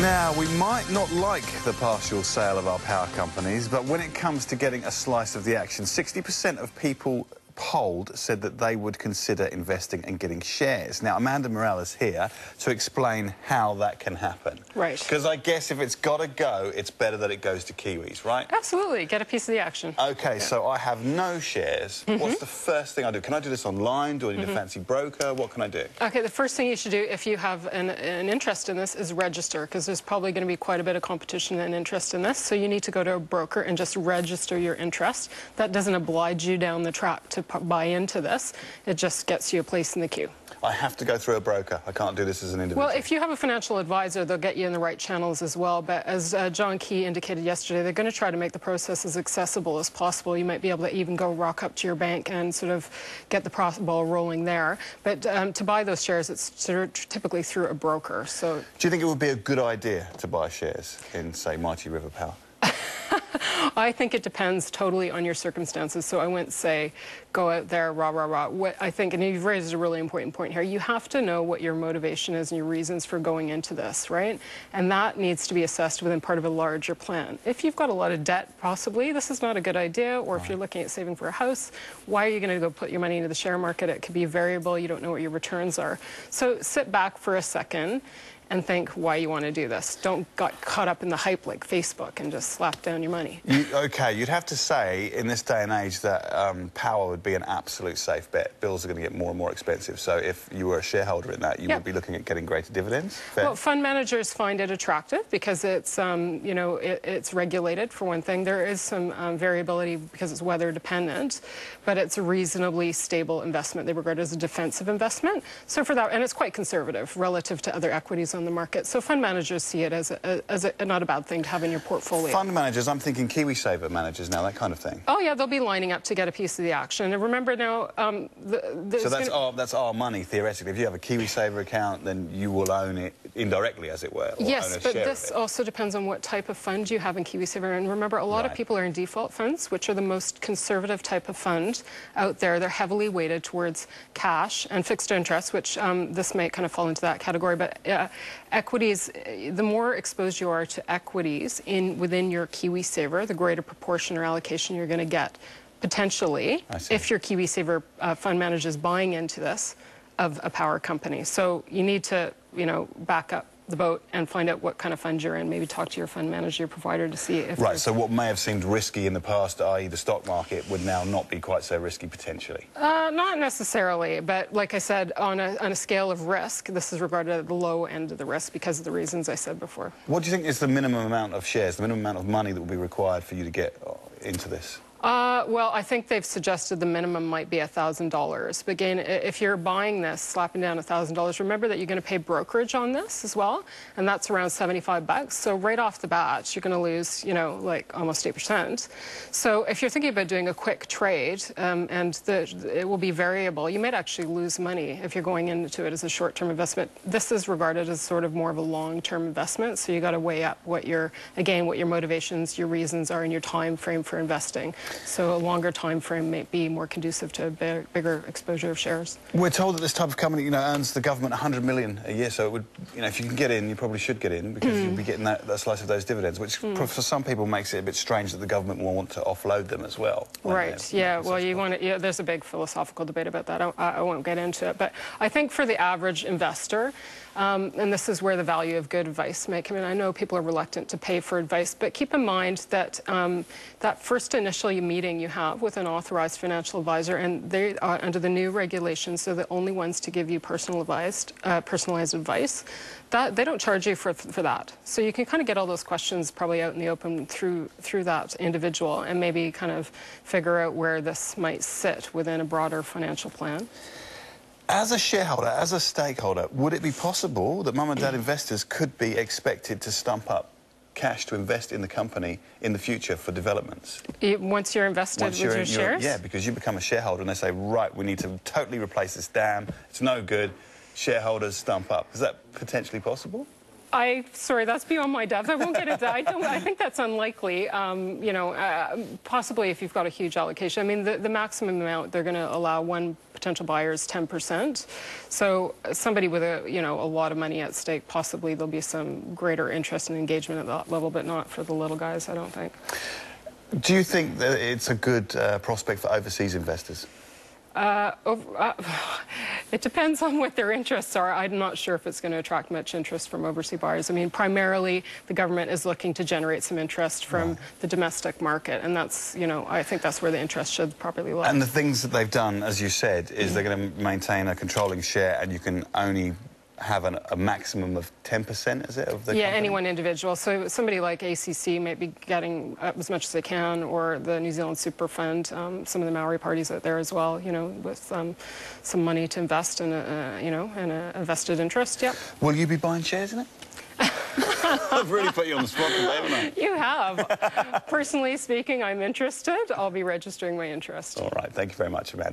Now, we might not like the partial sale of our power companies, but when it comes to getting a slice of the action, 60% of people polled said that they would consider investing and getting shares. Now, Amanda Morrall is here to explain how that can happen. Right. Because I guess if it's got to go, it's better that it goes to Kiwis, right? Absolutely. Get a piece of the action. OK, so I have no shares. What's the first thing I do? Can I do this online? Do I need a fancy broker? What can I do? OK, the first thing you should do if you have an interest in this is register, because there's probably going to be quite a bit of competition and interest in this. So you need to go to a broker and just register your interest. That doesn't oblige you down the track to buy into this. It just gets you a place in the queue. I have to go through a broker. I can't do this as an individual. Well, if you have a financial advisor, they'll get you in the right channels as well. But as John Key indicated yesterday, they're going to try to make the process as accessible as possible. You might be able to even go rock up to your bank and sort of get the ball rolling there. But to buy those shares, it's typically through a broker. So, do you think it would be a good idea to buy shares in, say, Mighty River Power? I think it depends totally on your circumstances. So I wouldn't say go out there, rah, rah, rah. What I think, and you've raised a really important point here, you have to know what your motivation is and your reasons for going into this, right? And that needs to be assessed within part of a larger plan. If you've got a lot of debt, possibly, this is not a good idea. Or if you're looking at saving for a house, why are you going to go put your money into the share market? It could be variable. You don't know what your returns are. So sit back for a second and think why you want to do this. Don't get caught up in the hype like Facebook and just slap down your money. OK, you'd have to say in this day and age that power would be an absolute safe bet. Bills are going to get more and more expensive. So if you were a shareholder in that, you would be looking at getting greater dividends. Fair? Well, fund managers find it attractive because it's, you know, it's regulated, for one thing. There is some variability because it's weather dependent, but it's a reasonably stable investment. They regard it as a defensive investment. So for that, and it's quite conservative relative to other equities on the market. So fund managers see it as not a bad thing to have in your portfolio. Fund managers, I'm thinking KiwiSaver managers now, that kind of thing. Oh, yeah, they'll be lining up to get a piece of the action. And remember now... so that's our money, theoretically. If you have a KiwiSaver account, then you will own it indirectly, as it were. Or yes, own a but share this also depends on what type of fund you have in KiwiSaver. And remember, a lot of people are in default funds, which are the most conservative type of fund out there. They're heavily weighted towards cash and fixed interest, which this may kind of fall into that category. But equities, the more exposed you are to equities within your KiwiSaver, the greater proportion or allocation you're going to get, potentially, if your KiwiSaver fund manager is buying into this of a power company. So you need to, you know, back up the boat and find out what kind of fund you're in. Maybe talk to your fund manager, your provider, to see if... Right, so what may have seemed risky in the past, i.e. the stock market, would now not be quite so risky, potentially? Not necessarily, but like I said, on a scale of risk, this is regarded at the low end of the risk because of the reasons I said before. What do you think is the minimum amount of shares, the minimum amount of money that will be required for you to get into this? Well, I think they've suggested the minimum might be $1,000. But again, if you're buying this, slapping down $1,000, remember that you're going to pay brokerage on this as well, and that's around $75. So right off the bat, you're going to lose, you know, like almost 8%. So if you're thinking about doing a quick trade, and it will be variable, you might actually lose money if you're going into it as a short-term investment. This is regarded as sort of more of a long-term investment, so you got to weigh up what your motivations, your reasons are, and your time frame for investing. So a longer time frame may be more conducive to a bigger exposure of shares. We're told that this type of company, you know, earns the government $100 million a year. So it would, you know, if you can get in, you probably should get in because you'll be getting that slice of those dividends, which for some people makes it a bit strange that the government will want to offload them as well. Right. Yeah. Well, you want to. Yeah, there's a big philosophical debate about that. I won't get into it, but I think for the average investor. And this is where the value of good advice may come in. I know people are reluctant to pay for advice, but keep in mind that that first initial meeting you have with an authorized financial advisor, and they are under the new regulations, they're the only ones to give you personalized advice. That they don't charge you for that. So you can kind of get all those questions probably out in the open through that individual and maybe kind of figure out where this might sit within a broader financial plan. As a shareholder, as a stakeholder, would it be possible that mum and dad investors could be expected to stump up cash to invest in the company in the future for developments? Once you're invested with your shares? Yeah, because you become a shareholder and they say, right, we need to totally replace this dam, it's no good, shareholders stump up. Is that potentially possible? Sorry, that's beyond my depth. I won't get into that. I think that's unlikely. Possibly if you've got a huge allocation. I mean, the maximum amount they're going to allow one potential buyer is 10%. So somebody with a lot of money at stake, possibly there'll be some greater interest and engagement at that level, but not for the little guys, I don't think. Do you think that it's a good prospect for overseas investors? It depends on what their interests are. I'm not sure if it's going to attract much interest from overseas buyers. I mean, primarily, the government is looking to generate some interest from the domestic market, and that's, I think that's where the interest should properly lie. And the things that they've done, as you said, is they're going to maintain a controlling share, and you can only have a maximum of 10%, is it, of the company? Any one individual. So somebody like ACC might be getting as much as they can, or the New Zealand Super Fund, some of the Maori parties out there as well, with some money to invest in a vested interest, yeah. Will you be buying shares in it? I've really put you on the spot today, haven't I? You have. Personally speaking, I'm interested. I'll be registering my interest. All right. Thank you very much, Amanda.